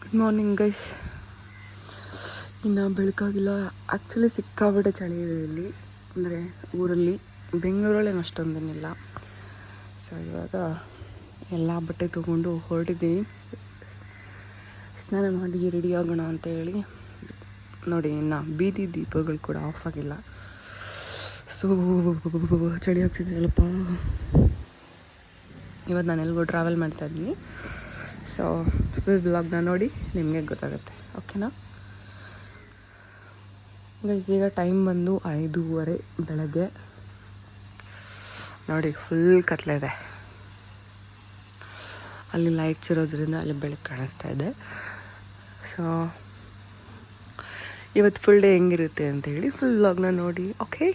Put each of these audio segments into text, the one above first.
Good morning guys. ಇನ್ನು ಬೆಳಕಾಗಿಲ್ಲ. Actually ಸಿಕ್ಕಾಬಿಟ್ಟೆ ಚಳಿ ಇದೆ ಇಲ್ಲಿ, ಅಂದರೆ ಊರಲ್ಲಿ. ಬೆಂಗಳೂರಲ್ಲಿ ಅಷ್ಟೊಂದೇನಿಲ್ಲ. ಸೊ ಇವಾಗ ಎಲ್ಲ ಬಟ್ಟೆ ತೊಗೊಂಡು ಹೊರಟಿದ್ದೀನಿ. ಸ್ನಾನ ಮಾಡಿ ರೆಡಿ ಆಗೋಣ ಅಂತ ಹೇಳಿ. ನೋಡಿ, ಇನ್ನು ಬೀದಿ ದೀಪಗಳು ಕೂಡ ಆಫ್ ಆಗಿಲ್ಲ. ಸೊ ಚಳಿ ಆಗ್ತಿದೆ ಅಲ್ಲಪ್ಪ. ಇವತ್ತು ನಾನು ಎಲ್ಗೋ ಟ್ರಾವೆಲ್ ಮಾಡ್ತಾಯಿದ್ದೀನಿ. ಸೊ ಫುಲ್ ಬ್ಲಾಗ್ನ ನೋಡಿ ನಿಮಗೆ ಗೊತ್ತಾಗುತ್ತೆ, ಓಕೆನಾ ಗೈಸ್? ಈಗ ಟೈಮ್ ಬಂದು 5:30 ಬೆಳಗ್ಗೆ. ನೋಡಿ, ಫುಲ್ ಕತ್ಲೆ ಇದೆ. ಅಲ್ಲಿ ಲೈಟ್ಸ್ ಇರೋದ್ರಿಂದ ಅಲ್ಲಿ ಬೆಳಕು ಕಾಣಿಸ್ತಾ ಇದೆ. ಸೊ ಇವತ್ತು ಫುಲ್ ಡೇ ಹೆಂಗಿರುತ್ತೆ ಅಂತ ಹೇಳಿ ಫುಲ್ ವ್ಲಾಗ್ನ ನೋಡಿ, okay?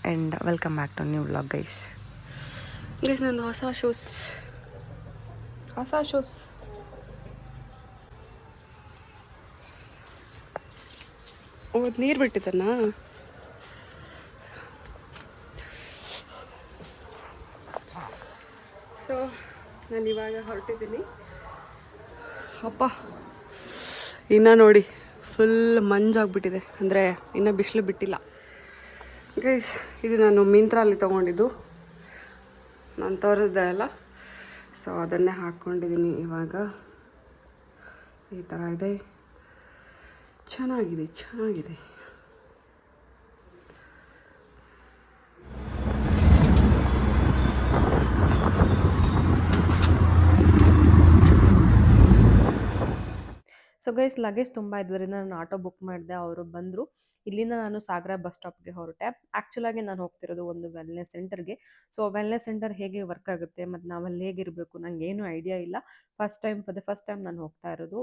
And welcome back to new vlog guys. Guys, ನಂದು ಹೊಸ ಶೂಸ್. ಅವತ್ತು ನೀರು ಬಿಟ್ಟಿದ್ದಣ್ಣ. ಸೊ ನಾನು ಇವಾಗ ಹೊರಟಿದ್ದೀನಿ. ಅಪ್ಪ, ಇನ್ನು ನೋಡಿ ಫುಲ್ ಮಂಜಾಗ್ಬಿಟ್ಟಿದೆ, ಅಂದರೆ ಇನ್ನೂ ಬಿಸಿಲು ಬಿಟ್ಟಿಲ್ಲ ಗೈಸ್. ಇದು ನಾನು ಮಿಂತ್ರಲ್ಲಿ ತೊಗೊಂಡಿದ್ದು, ನಾನು ತೋರಿಸ್ದೆ ಅಲ್ಲ. ಸೊ ಅದನ್ನೇ ಹಾಕ್ಕೊಂಡಿದ್ದೀನಿ ಇವಾಗ. ಈ ಥರ ಇದೆ, ಚೆನ್ನಾಗಿದೆ. ಸೊ ಗೈಸ್, ಲಗೇಜ್ ತುಂಬ ಇದ್ದರಿಂದ ನಾನು ಆಟೋ ಬುಕ್ ಮಾಡಿದೆ. ಅವರು ಬಂದರು. ಇಲ್ಲಿಂದ ನಾನು ಸಾಗರ ಬಸ್ ಸ್ಟಾಪ್ಗೆ ಹೊರಟೆ. ಆ್ಯಕ್ಚುಲಾಗಿ ನಾನು ಹೋಗ್ತಿರೋದು ಒಂದು ವೆಲ್ನೆಸ್ ಸೆಂಟರ್ಗೆ. ಸೊ ವೆಲ್ನೆಸ್ ಸೆಂಟರ್ ಹೇಗೆ ವರ್ಕ್ ಆಗುತ್ತೆ ಮತ್ತು ನಾವಲ್ಲಿ ಹೇಗಿರಬೇಕು ನನಗೇನು ಐಡಿಯಾ ಇಲ್ಲ. ಫಸ್ಟ್ ಟೈಮ್ ನಾನು ಹೋಗ್ತಾ ಇರೋದು.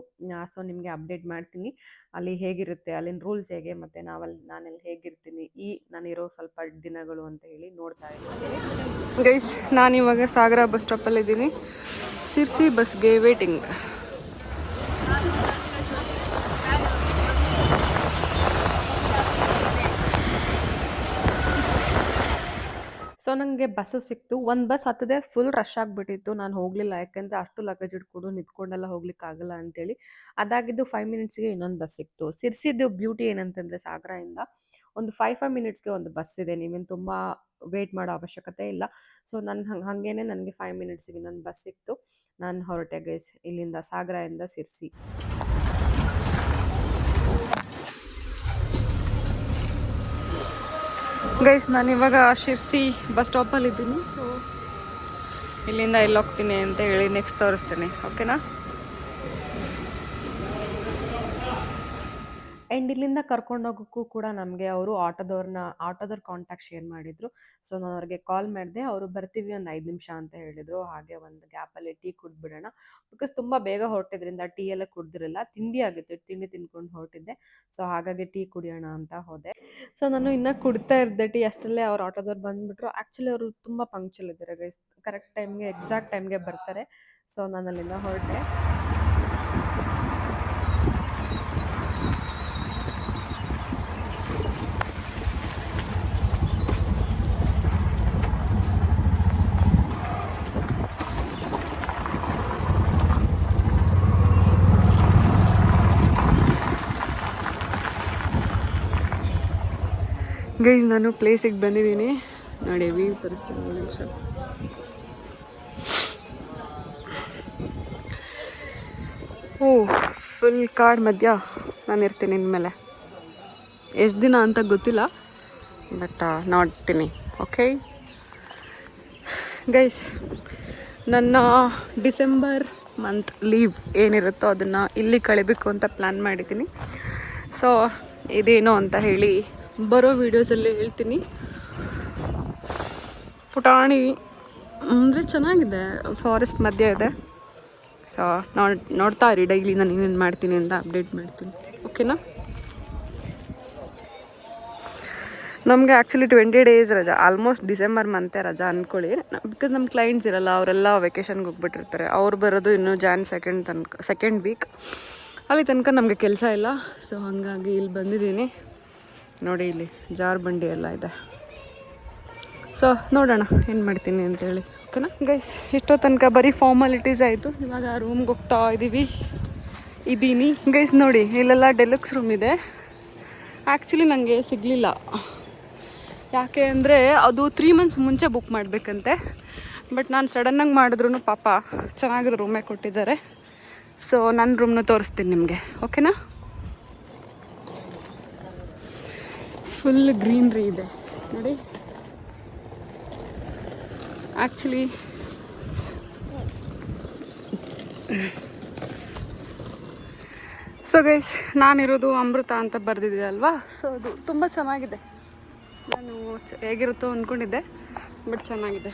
ಸೊ ನಿಮಗೆ ಅಪ್ಡೇಟ್ ಮಾಡ್ತೀನಿ ಅಲ್ಲಿ ಹೇಗಿರುತ್ತೆ, ಅಲ್ಲಿನ ರೂಲ್ಸ್ ಹೇಗೆ, ಮತ್ತು ನಾನಲ್ಲಿ ಹೇಗಿರ್ತೀನಿ ನಾನಿರೋ ಸ್ವಲ್ಪ ದಿನಗಳು ಅಂತ ಹೇಳಿ ನೋಡ್ತಾ ಇದ್ದೀನಿ ಗೈಸ್. ನಾನಿವಾಗ ಸಾಗರ ಬಸ್ ಸ್ಟಾಪಲ್ಲಿದ್ದೀನಿ. ಸಿರ್ಸಿ ಬಸ್ಗೆ ವೇಟಿಂಗ್. ಸೊ ನನಗೆ ಬಸ್ಸು ಸಿಕ್ತು. ಒಂದು ಬಸ್ ಹತ್ತದೆ ಫುಲ್ ರಶ್ ಆಗಿಬಿಟ್ಟಿತ್ತು. ನಾನು ಹೋಗಲಿಲ್ಲ, ಯಾಕೆಂದರೆ ಅಷ್ಟು ಲಗೇಜ್ ಇಟ್ಕೊಂಡು ನಿಂತ್ಕೊಂಡೆಲ್ಲ ಹೋಗ್ಲಿಕ್ಕಾಗಲ್ಲ ಅಂತೇಳಿ. ಅದಾಗಿದ್ದು 5 ಮಿನಿಟ್ಸ್ಗೆ ಇನ್ನೊಂದು ಬಸ್ ಸಿಕ್ತು. ಸಿರ್ಸಿದ್ದು ಬ್ಯೂಟಿ ಏನಂತಂದರೆ, ಸಾಗರದಿಂದ ಒಂದು 5 ಮಿನಿಟ್ಸ್ಗೆ ಒಂದು ಬಸ್ ಇದೆ. ನೀವೇನು ತುಂಬ ವೇಟ್ ಮಾಡೋ ಅವಶ್ಯಕತೆ ಇಲ್ಲ. ಸೊ ಹಾಗೇನೆ ನನಗೆ 5 ಮಿನಿಟ್ಸಿಗೆ ಇನ್ನೊಂದು ಬಸ್ ಸಿಕ್ತು. ನಾನು ಹೊರಟೆ ಗೈಸ್ ಇಲ್ಲಿಂದ, ಸಾಗರದಿಂದ ಸಿರ್ಸಿ. ಗೈಸ್, ನಾನಿವಾಗ ಶಿರ್ಸಿ ಬಸ್ ಸ್ಟಾಪಲ್ಲಿದ್ದೀನಿ. ಸೊ ಇಲ್ಲಿಂದ ಎಲ್ಲಿ ಹೋಗ್ತೀನಿ ಅಂತ ಹೇಳಿ ನೆಕ್ಸ್ಟ್ ತೋರಿಸ್ತೀನಿ, ಓಕೆನಾ? ಆ್ಯಂಡ್ ಇಲ್ಲಿಂದ ಕರ್ಕೊಂಡೋಗೋಕ್ಕೂ ಕೂಡ ನಮಗೆ ಅವರು ಆಟೋದವ್ರ ಕಾಂಟ್ಯಾಕ್ಟ್ ಶೇರ್ ಮಾಡಿದರು. ಸೊ ನಾನು ಅವ್ರಿಗೆ ಕಾಲ್ ಮಾಡಿದೆ. ಅವರು ಬರ್ತೀವಿ ಒಂದು 5 ನಿಮಿಷ ಅಂತ ಹೇಳಿದರು. ಹಾಗೆ ಒಂದು ಗ್ಯಾಪಲ್ಲಿ ಟೀ ಕುಡಿದ್ಬಿಡೋಣ, ಬಿಕಾಸ್ ತುಂಬ ಬೇಗ ಹೊರಟಿದ್ರಿಂದ ಟೀ ಎಲ್ಲ ಕುಡ್ದಿರಲ್ಲ. ತಿಂಡಿ ಆಗಿತ್ತು, ತಿಂಡಿ ತಿನ್ಕೊಂಡು ಹೊರಟಿದ್ದೆ. ಸೊ ಹಾಗಾಗಿ ಟೀ ಕುಡಿಯೋಣ ಅಂತ ಹೋದೆ. ಸೊ ನಾನು ಇನ್ನೂ ಕುಡ್ತಾ ಇದ್ದೆ ಟೀ, ಅಷ್ಟರಲ್ಲೇ ಅವ್ರು ಆಟೋದವ್ರು ಬಂದುಬಿಟ್ರು. ಆ್ಯಕ್ಚುಲಿ ಅವರು ತುಂಬ ಪಂಕ್ಚುಲ್ ಇದ್ದಾರೆ ಗೈಸ್, ಕರೆಕ್ಟ್ ಟೈಮ್ಗೆ ಎಕ್ಸಾಕ್ಟ್ ಟೈಮ್ಗೆ ಬರ್ತಾರೆ. ಸೊ ನಾನು ಅಲ್ಲಿಂದ ಹೊರಟೆ. ಗೈಸ್, ನಾನು ಪ್ಲೇಸಿಗೆ ಬಂದಿದ್ದೀನಿ. ನೋಡಿ, ವ್ಯೂ ತೋರಿಸ್ತೀನಿ ಒಂದು ನಿಮಿಷ. ಫುಲ್ ಕಾಡು ಮಧ್ಯ ನಾನು ಇರ್ತೀನಿ ಇನ್ಮೇಲೆ. ಎಷ್ಟು ದಿನ ಅಂತ ಗೊತ್ತಿಲ್ಲ, ಬಟ್ ನೋಡ್ತೀನಿ, ಓಕೆ ಗೈಸ್? ನನ್ನ ಡಿಸೆಂಬರ್ ಮಂತ್ ಲೀವ್ ಏನಿರುತ್ತೋ ಅದನ್ನು ಇಲ್ಲಿ ಕಳಿಬೇಕು ಅಂತ ಪ್ಲ್ಯಾನ್ ಮಾಡಿದ್ದೀನಿ. ಸೊ ಇದೇನು ಅಂತ ಹೇಳಿ ಬರೋ ವೀಡಿಯೋಸಲ್ಲಿ ಹೇಳ್ತೀನಿ. ಪುಟಾಣಿ ಅಂದರೆ ಚೆನ್ನಾಗಿದೆ, ಫಾರೆಸ್ಟ್ ಮಧ್ಯೆ ಇದೆ. ಸೊ ನೋಡ್ತಾ ಇರಿ, ಡೈಲಿ ನಾನು ಏನೇನು ಮಾಡ್ತೀನಿ ಅಂತ ಅಪ್ಡೇಟ್ ಮಾಡ್ತೀನಿ, ಓಕೆನಾ? ನಮಗೆ ಆ್ಯಕ್ಚುಲಿ 20 ಡೇಸ್ ರಜಾ, ಆಲ್ಮೋಸ್ಟ್ ಡಿಸೆಂಬರ್ ಮಂತೆ ರಜಾ ಅಂದ್ಕೊಳ್ಳಿ. ಬಿಕಾಸ್ ನಮ್ಮ ಕ್ಲೈಂಟ್ಸ್ ಇರಲ್ಲ, ಅವರೆಲ್ಲ ವೆಕೇಷನ್ಗೆ ಹೋಗ್ಬಿಟ್ಟಿರ್ತಾರೆ. ಅವ್ರು ಬರೋದು ಇನ್ನೂ Jan 2nd ವೀಕ್. ಅಲ್ಲಿ ತನಕ ನಮಗೆ ಕೆಲಸ ಇಲ್ಲ. ಸೊ ಹಾಗಾಗಿ ಇಲ್ಲಿ ಬಂದಿದ್ದೀನಿ. ನೋಡಿ, ಇಲ್ಲಿ ಜಾರು ಎಲ್ಲ ಇದೆ. ಸೊ ನೋಡೋಣ ಏನು ಮಾಡ್ತೀನಿ ಅಂತೇಳಿ, ಓಕೆನಾ ಗೈಸ್? ಇಷ್ಟೋ ತನಕ ಬರೀ ಫಾರ್ಮಾಲಿಟೀಸ್ ಆಯಿತು. ಇವಾಗ ರೂಮ್ಗೆ ಹೋಗ್ತಾ ಇದ್ದೀವಿ. ಇದ್ದೀನಿ ಗೈಸ್. ನೋಡಿ ಇಲ್ಲೆಲ್ಲ ಡೆಲಕ್ಸ್ ರೂಮ್ ಇದೆ. ಆ್ಯಕ್ಚುಲಿ ನನಗೆ ಸಿಗಲಿಲ್ಲ. ಯಾಕೆ ಅಂದರೆ ಅದು 3 ಮಂತ್ಸ್ ಮುಂಚೆ ಬುಕ್ ಮಾಡಬೇಕಂತೆ. ಬಟ್ ನಾನು ಸಡನ್ನಾಗಿ ಮಾಡಿದ್ರೂ ಪಾಪ ಚೆನ್ನಾಗಿರೋ ರೂಮೇ ಕೊಟ್ಟಿದ್ದಾರೆ. ಸೊ ನನ್ನ ರೂಮ್ನ ತೋರಿಸ್ತೀನಿ ನಿಮಗೆ, ಓಕೆನಾ? ಫುಲ್ ಗ್ರೀನ್ರಿ ಇದೆ ನೋಡಿ. ಆ್ಯಕ್ಚುಲಿ ಸೊ ಗೈಸ್, ನಾನಿರೋದು ಅಮೃತ ಅಂತ ಬರೆದಿದೆ ಅಲ್ವಾ. ಸೊ ಅದು ತುಂಬ ಚೆನ್ನಾಗಿದೆ. ನಾನು ಹೇಗಿರುತ್ತೋ ಅಂದ್ಕೊಂಡಿದ್ದೆ, ಬಟ್ ಚೆನ್ನಾಗಿದೆ.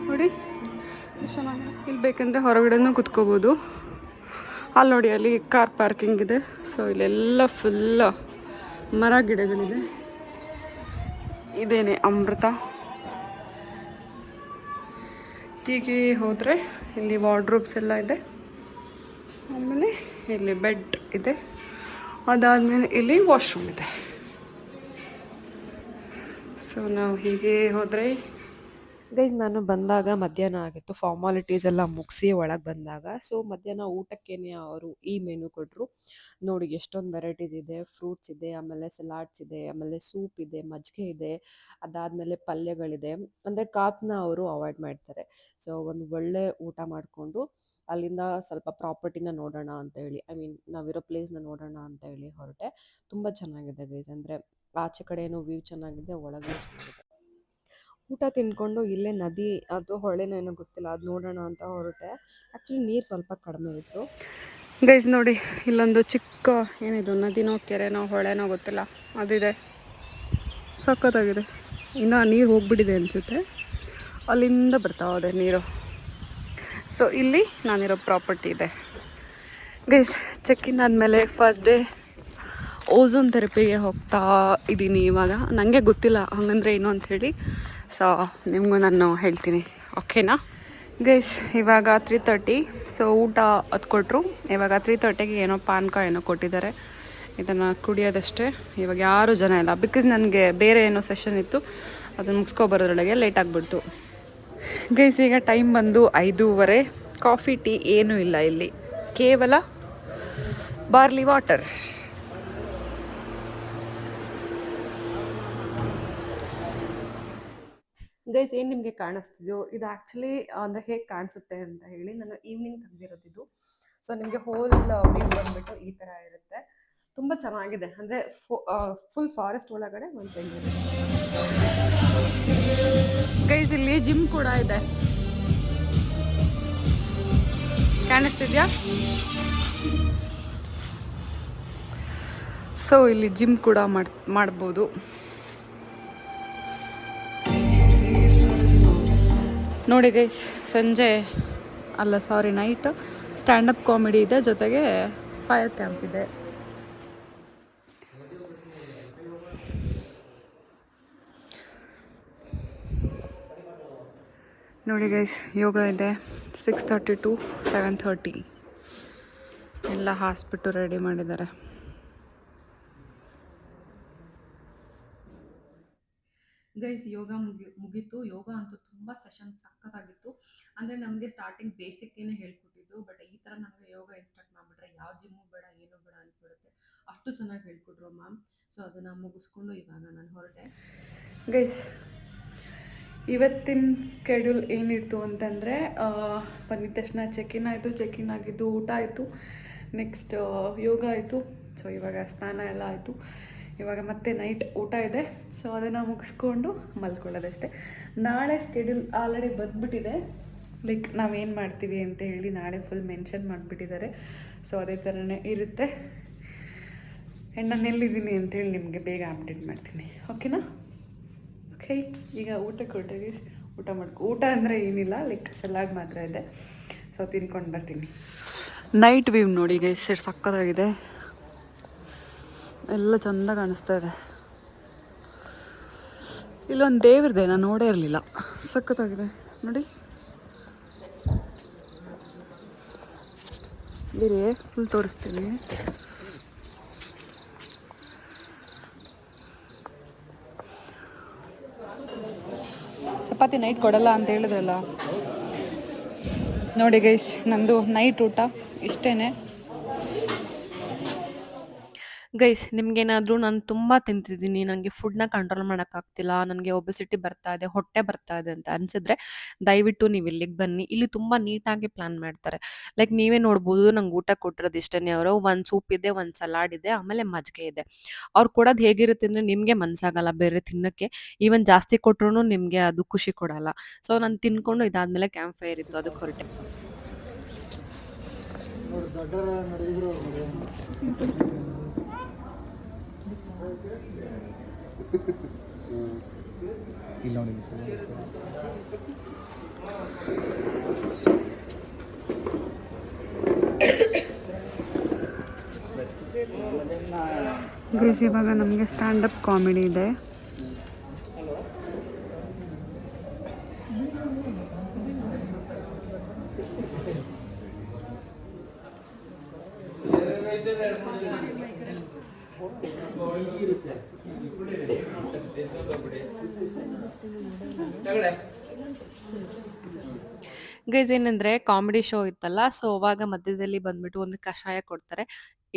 ನೋಡಿ ಚೆನ್ನಾಗಿದೆ. ಇಲ್ಲಿ ಬೇಕಂದರೆ ಹೊರಗಡೆನೂ ಕುತ್ಕೋಬೋದು. ಅಲ್ಲಿ ನೋಡಿ, ಅಲ್ಲಿ ಕಾರ್ ಪಾರ್ಕಿಂಗ್ ಇದೆ. ಸೊ ಇಲ್ಲೆಲ್ಲ ಫುಲ್ ಮರ ಗಿಡಗಳಿದೆ. ಇದೇನೆ ಅಮೃತ. ಹೀಗೆ ಹೋದರೆ ಇಲ್ಲಿ ವಾರ್ಡ್ರೋಬ್ಸ್ ಎಲ್ಲ ಇದೆ. ಆಮೇಲೆ ಇಲ್ಲಿ ಬೆಡ್ ಇದೆ. ಅದಾದಮೇಲೆ ಇಲ್ಲಿ ವಾಶ್ರೂಮ್ ಇದೆ. ಸೊ ನಾವು ಹೀಗೆ ಹೋದರೆ ಗೈಸ್, ನಾನು ಬಂದಾಗ ಮಧ್ಯಾಹ್ನ ಆಗಿತ್ತು. ಫಾರ್ಮಾಲಿಟೀಸ್ ಎಲ್ಲ ಮುಗಿಸಿ ಒಳಗೆ ಬಂದಾಗ, ಸೊ ಮಧ್ಯಾಹ್ನ ಊಟಕ್ಕೇನೆ ಅವರು ಈ ಮೆನು ಕೊಟ್ಟರು. ನೋಡಿ ಎಷ್ಟೊಂದು ವೆರೈಟೀಸ್ ಇದೆ. ಫ್ರೂಟ್ಸ್ ಇದೆ, ಆಮೇಲೆ ಸಲಾಡ್ಸ್ ಇದೆ, ಆಮೇಲೆ ಸೂಪ್ ಇದೆ, ಮಜ್ಜಿಗೆ ಇದೆ, ಅದಾದಮೇಲೆ ಪಲ್ಯಗಳಿದೆ. ಅಂದರೆ ಕಾಪನ್ನ ಅವರು ಅವಾಯ್ಡ್ ಮಾಡ್ತಾರೆ. ಸೊ ಒಂದು ಒಳ್ಳೆ ಊಟ ಮಾಡಿಕೊಂಡು ಅಲ್ಲಿಂದ ಸ್ವಲ್ಪ ಪ್ರಾಪರ್ಟಿನ ನೋಡೋಣ ಅಂತ ಹೇಳಿ, ಐ ಮೀನ್ ನಾವಿರೋ ಪ್ಲೇಸ್ನ ನೋಡೋಣ ಅಂತ ಹೇಳಿ ಹೊರಟೆ. ತುಂಬ ಚೆನ್ನಾಗಿದೆ ಗೈಸ್. ಅಂದರೆ ಆಚೆ ಕಡೆ ಏನೋ ವ್ಯೂ ಚೆನ್ನಾಗಿದೆ, ಒಳಗೆ ಚೆನ್ನಾಗಿದೆ. ಊಟ ತಿಂದ್ಕೊಂಡು ಇಲ್ಲೇ ನದಿ ಅದು ಹೊಳೆನೋ ಏನೋ ಗೊತ್ತಿಲ್ಲ, ಅದು ನೋಡೋಣ ಅಂತ ಹೊರಟೆ. ಆ್ಯಕ್ಚುಲಿ ನೀರು ಸ್ವಲ್ಪ ಕಡಿಮೆ ಇತ್ತು. ಗೈಸ್ ನೋಡಿ, ಇಲ್ಲೊಂದು ಚಿಕ್ಕ ಏನಿದು ನದಿನೋ ಕೆರೆನೋ ಹೊಳೆನೋ ಗೊತ್ತಿಲ್ಲ, ಅದಿದೆ. ಸಖತ್ತಾಗಿದೆ. ಇನ್ನು ನೀರು ಹೋಗ್ಬಿಟ್ಟಿದೆ ಅನಿಸುತ್ತೆ. ಅಲ್ಲಿಂದ ಬರ್ತಾವೆ ನೀರು. ಸೊ ಇಲ್ಲಿ ನಾನಿರೋ ಪ್ರಾಪರ್ಟಿ ಇದೆ ಗೈಸ್. ಚೆಕ್-ಇನ್ ಆದಮೇಲೆ ಫಸ್ಟ್ ಡೇ ಓಝೋನ್ ಥೆರಪಿಗೆ ಹೋಗ್ತಾ ಇದ್ದೀನಿ ಇವಾಗ. ನನಗೆ ಗೊತ್ತಿಲ್ಲ ಹಂಗಂದ್ರೆ ಏನು ಅಂಥೇಳಿ. ಸೊ ನಿಮಗೂ ನಾನು ಹೇಳ್ತೀನಿ, ಓಕೆನಾ ಗೈಸ್? ಇವಾಗ 3:30. ಸೊ ಊಟ ಅದು ಕೊಟ್ಟರು. ಇವಾಗ 3:30ಗೆ ಏನೋ ಪಾನಕ ಏನೋ ಕೊಟ್ಟಿದ್ದಾರೆ. ಇದನ್ನು ಕುಡಿಯೋದಷ್ಟೇ. ಇವಾಗ ಯಾರೂ ಜನ ಇಲ್ಲ, ಬಿಕಾಸ್ ನನಗೆ ಬೇರೆ ಏನೋ ಸೆಷನ್ ಇತ್ತು, ಅದನ್ನು ಮುಗಿಸ್ಕೊಬರೋದ್ರೊಳಗೆ ಲೇಟ್ ಆಗಿಬಿಡ್ತು ಗೈಸ್. ಈಗ ಟೈಮ್ ಬಂದು 5:30. ಕಾಫಿ ಟೀ ಏನೂ ಇಲ್ಲ ಇಲ್ಲಿ, ಕೇವಲ ಬಾರ್ಲಿ ವಾಟರ್. ಗೈಸ್, ಏನು ನಿಮಗೆ ಕಾಣಿಸ್ತಿದೆಯೋ ಇದು ಆ್ಯಕ್ಚುಲಿ ಅಂದರೆ ಹೇಗೆ ಕಾಣಿಸುತ್ತೆ ಅಂತ ಹೇಳಿ ನಾನು ಈವ್ನಿಂಗ್ ತೆಗೆದಿರೋದಿದ್ದು. ಸೊ ನಿಮಗೆ ಹೋಲ್ ವ್ಯೂ ಬಂದುಬಿಟ್ಟು ಈ ಥರ ಇರುತ್ತೆ. ತುಂಬ ಚೆನ್ನಾಗಿದೆ. ಅಂದರೆ ಫುಲ್ ಫಾರೆಸ್ಟ್ ಒಳಗಡೆ ಒಂದು ತೆಗೆದಿದೆ ಗೈಸ್. ಇಲ್ಲಿ ಜಿಮ್ ಕೂಡ ಇದೆ, ಕಾಣಿಸ್ತಿದ್ಯಾ? ಸೊ ಇಲ್ಲಿ ಜಿಮ್ ಕೂಡ ಮಾಡ್ಬೋದು. ನೋಡಿ ಗೈಸ್, ಸಂಜೆ ಅಲ್ಲ ಸಾರಿ ನೈಟ್ ಸ್ಟ್ಯಾಂಡಪ್ ಕಾಮಿಡಿ ಇದೆ, ಜೊತೆಗೆ ಫೈರ್ ಕ್ಯಾಂಪ್ ಇದೆ. ನೋಡಿ ಗೈಸ್, ಯೋಗ ಇದೆ 6:30 to 7:30. ಎಲ್ಲ ಹಾಸ್ಪಿಟು ರೆಡಿ ಮಾಡಿದ್ದಾರೆ. ಗೈಸ್, ಯೋಗ ಮುಗೀತು. ಯೋಗ ಅಂತೂ ತುಂಬ ಸೆಷನ್ ಸಖತ್ತಾಗಿತ್ತು. ಅಂದರೆ ನಮಗೆ ಸ್ಟಾರ್ಟಿಂಗ್ ಬೇಸಿಕ್ಕೇನೆ ಹೇಳ್ಕೊಟ್ಟಿದ್ದು, ಬಟ್ ಈ ಥರ ನಮಗೆ ಯೋಗ ಇನ್ಸ್ಟ್ರಕ್ಟ್ ಮಾಡಿಬಿಟ್ರೆ ಯಾವ ಜಿಮ್ಮು ಬೇಡ ಏನೂ ಬೇಡ ಅನಿಸ್ಬಿಡುತ್ತೆ. ಅಷ್ಟು ಚೆನ್ನಾಗಿ ಹೇಳ್ಕೊಟ್ರು ಮ್ಯಾಮ್. ಸೊ ಅದನ್ನು ಮುಗಿಸ್ಕೊಂಡು ಇವಾಗ ನಾನು ಹೊರಟೆ ಗೈಸ್. ಇವತ್ತಿನ ಸ್ಕೆಡ್ಯೂಲ್ ಏನಿತ್ತು ಅಂತಂದರೆ, ಬಂದಿದ್ದ ತಕ್ಷಣ ಚೆಕ್-ಇನ್ ಆಯಿತು. ಚೆಕ್-ಇನ್ ಆಗಿದ್ದು ಊಟ ಆಯಿತು. ನೆಕ್ಸ್ಟ್ ಯೋಗ ಆಯಿತು. ಸೊ ಇವಾಗ ಸ್ನಾನ ಎಲ್ಲ ಆಯಿತು. ಇವಾಗ ಮತ್ತೆ ನೈಟ್ ಊಟ ಇದೆ. ಸೊ ಅದನ್ನು ಮುಗಿಸ್ಕೊಂಡು ಮಲ್ಕೊಳ್ಳೋದಷ್ಟೇ. ನಾಳೆ ಸ್ಕೆಡ್ಯೂಲ್ ಆಲ್ರೆಡಿ ಬಂದುಬಿಟ್ಟಿದೆ. ಲೈಕ್ ನಾವೇನು ಮಾಡ್ತೀವಿ ಅಂತ ಹೇಳಿ ನಾಳೆ ಫುಲ್ ಮೆನ್ಷನ್ ಮಾಡಿಬಿಟ್ಟಿದ್ದಾರೆ. ಸೊ ಅದೇ ಥರನೇ ಇರುತ್ತೆ. ಆ್ಯಂಡ್ ನಾನು ಎಲ್ಲಿದ್ದೀನಿ ಅಂತೇಳಿ ನಿಮಗೆ ಬೇಗ ಅಪ್ಡೇಟ್ ಮಾಡ್ತೀನಿ, ಓಕೆನಾ? ಓಕೆ, ಈಗ ಊಟಕ್ಕೆ ಹೊರಟಿಗೆ ಊಟ ಅಂದರೆ ಏನಿಲ್ಲ, ಲೈಕ್ ಸಲಾಡ್ ಮಾತ್ರ ಇದೆ. ಸೊ ತಿನ್ಕೊಂಡು ಬರ್ತೀನಿ. ನೈಟ್ ವ್ಯೂ ನೋಡಿ ಗೈಸ್, ಎಷ್ಟು ಸಕ್ಕತ್ತಾಗಿದೆ. ಎಲ್ಲ ಚೆಂದ ಕಾಣಿಸ್ತಾ ಇದೆ. ಇಲ್ಲೊಂದು ದೇವ್ರದೆ, ನಾನು ನೋಡೇ ಇರಲಿಲ್ಲ. ಸಖತ್ತಾಗಿದೆ ನೋಡಿ. ಬೇರೆ ಫುಲ್ ತೋರಿಸ್ತೀನಿ. ಚಪಾತಿ ನೈಟ್ ಕೊಡಲ್ಲ ಅಂತ ಹೇಳಿದ್ರಲ್ಲ. ನೋಡಿ ಗೈಸ್, ನಂದು ನೈಟ್ ಊಟ ಇಷ್ಟೇ. ಗೈಸ್ ನಿಮ್ಗೇನಾದರೂ ನಾನು ತುಂಬ ತಿಂತಿದ್ದೀನಿ, ನನಗೆ ಫುಡ್ನ ಕಂಟ್ರೋಲ್ ಮಾಡೋಕ್ಕಾಗ್ತಿಲ್ಲ, ನನಗೆ ಒಬೆಸಿಟಿ ಬರ್ತಾ ಇದೆ, ಹೊಟ್ಟೆ ಬರ್ತಾ ಇದೆ ಅಂತ ಅನಿಸಿದ್ರೆ ದಯವಿಟ್ಟು ನೀವು ಇಲ್ಲಿಗೆ ಬನ್ನಿ. ಇಲ್ಲಿ ತುಂಬ ನೀಟಾಗಿ ಪ್ಲ್ಯಾನ್ ಮಾಡ್ತಾರೆ. ಲೈಕ್ ನೀವೇ ನೋಡ್ಬೋದು, ನಂಗೆ ಊಟ ಕೊಟ್ಟಿರೋದು ಇಷ್ಟೇ. ಅವರು ಒಂದು ಸೂಪ್ ಇದೆ, ಒಂದು ಸಲಾಡ್ ಇದೆ, ಆಮೇಲೆ ಮಜ್ಜಿಗೆ ಇದೆ. ಅವ್ರು ಕೊಡೋದು ಹೇಗಿರುತ್ತೆ ಅಂದರೆ ನಿಮಗೆ ಮನಸ್ಸಾಗಲ್ಲ ಬೇರೆ ತಿನ್ನೋಕ್ಕೆ. ಈವನ್ ಜಾಸ್ತಿ ಕೊಟ್ರು ನಿಮಗೆ ಅದು ಖುಷಿ ಕೊಡಲ್ಲ. ಸೊ ನಾನು ತಿನ್ಕೊಂಡು ಇದಾದಮೇಲೆ ಕ್ಯಾಂಪ್ ಫೈರ್ ಇತ್ತು, ಅದಕ್ಕೆ ಹೊರಟೆ. ಗೈಸ್ ಇವಾಗ ನಮಗೆ ಸ್ಟ್ಯಾಂಡಪ್ ಕಾಮಿಡಿ ಇದೆ. ಗೈಸ್ ಏನಂದರೆ ಕಾಮಿಡಿ ಶೋ ಇತ್ತಲ್ಲ, ಸೊ ಅವಾಗ ಮಧ್ಯದಲ್ಲಿ ಬಂದ್ಬಿಟ್ಟು ಒಂದು ಕಷಾಯ ಕೊಡ್ತಾರೆ.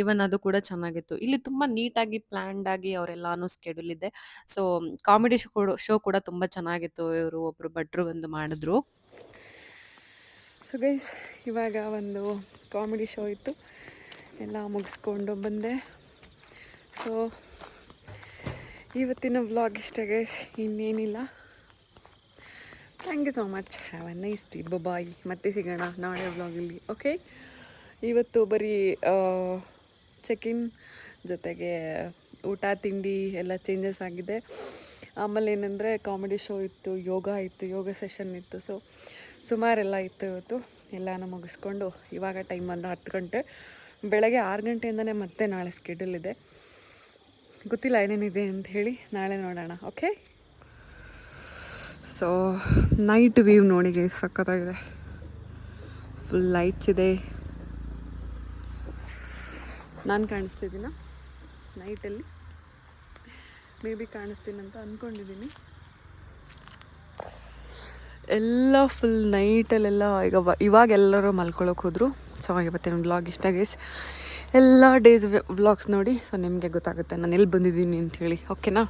ಇವನ್ ಅದು ಕೂಡ ಚೆನ್ನಾಗಿತ್ತು. ಇಲ್ಲಿ ತುಂಬ ನೀಟಾಗಿ ಪ್ಲ್ಯಾನ್ಡ್ ಆಗಿ ಅವರೆಲ್ಲಾನು ಸ್ಕೆಡ್ಯೂಲ್ ಇದೆ. ಸೊ ಕಾಮಿಡಿ ಶೋ ಕೂಡ ತುಂಬ ಚೆನ್ನಾಗಿತ್ತು. ಇವರು ಒಬ್ಬರು ಭಟ್ರು ಬಂದು ಮಾಡಿದ್ರು. ಸೊ ಗೈಸ್ ಇವಾಗ ಒಂದು ಕಾಮಿಡಿ ಶೋ ಇತ್ತು, ಎಲ್ಲ ಮುಗಿಸ್ಕೊಂಡು ಬಂದೆ. ಸೊ ಇವತ್ತಿನ ವ್ಲಾಗ್ ಇಷ್ಟ ಗೈಸ್, ಇನ್ನೇನಿಲ್ಲ. Thank you so much. Have a nice day. Bye. ಮತ್ತೆ ಸಿಗೋಣ ನಾಳೆ ವ್ಲಾಗಲ್ಲಿ. ಓಕೆ, ಇವತ್ತು ಬರೀ ಚೆಕ್-ಇನ್ ಜೊತೆಗೆ ಊಟ ತಿಂಡಿ ಎಲ್ಲ ಚೇಂಜಸ್ ಆಗಿದೆ. ಆಮೇಲೆ ಏನಂದರೆ ಕಾಮಿಡಿ ಶೋ ಇತ್ತು, ಯೋಗ ಇತ್ತು, ಯೋಗ ಸೆಷನ್ ಇತ್ತು. ಸೊ ಸುಮಾರೆಲ್ಲ ಇತ್ತು ಇವತ್ತು. ಎಲ್ಲನೂ ಮುಗಿಸ್ಕೊಂಡು ಇವಾಗ ಟೈಮನ್ನು 10 ಗಂಟೆ, ಬೆಳಗ್ಗೆ 6 ಗಂಟೆಯಿಂದನೇ ಮತ್ತೆ ನಾಳೆ ಸ್ಕೆಡ್ಯೂಲ್ ಇದೆ. ಗೊತ್ತಿಲ್ಲ ಏನೇನಿದೆ ಅಂತ ಹೇಳಿ, ನಾಳೆ ನೋಡೋಣ. ಓಕೆ, ಸೊ ನೈಟ್ ವ್ಯೂ ನೋಡಿ ಗೈಸ್, ಸಖತ್ತಾಗಿದೆ. ಫುಲ್ ಲೈಟ್ಸ್ ಇದೆ. ನಾನು ಕಾಣಿಸ್ತಿದ್ದೀನ ನೈಟಲ್ಲಿ? ಮೇ ಬಿ ಕಾಣಿಸ್ತೀನಂತ ಅಂದ್ಕೊಂಡಿದ್ದೀನಿ. ಎಲ್ಲ ಫುಲ್ ನೈಟಲ್ಲೆಲ್ಲ ಇವಾಗ ಎಲ್ಲರೂ ಮಲ್ಕೊಳ್ಳೋಕೆ ಹೋದರು. ಸೊ ಇವತ್ತಿನ ವ್ಲಾಗ್ ಇಷ್ಟ ಗೈಸ್. ಎಲ್ಲ ಡೇಸ್ ವ್ಲಾಗ್ಸ್ ನೋಡಿ, ಸೊ ನಿಮಗೆ ಗೊತ್ತಾಗುತ್ತೆ ನಾನು ಎಲ್ಲಿ ಬಂದಿದ್ದೀನಿ ಅಂಥೇಳಿ. ಓಕೆನಾ?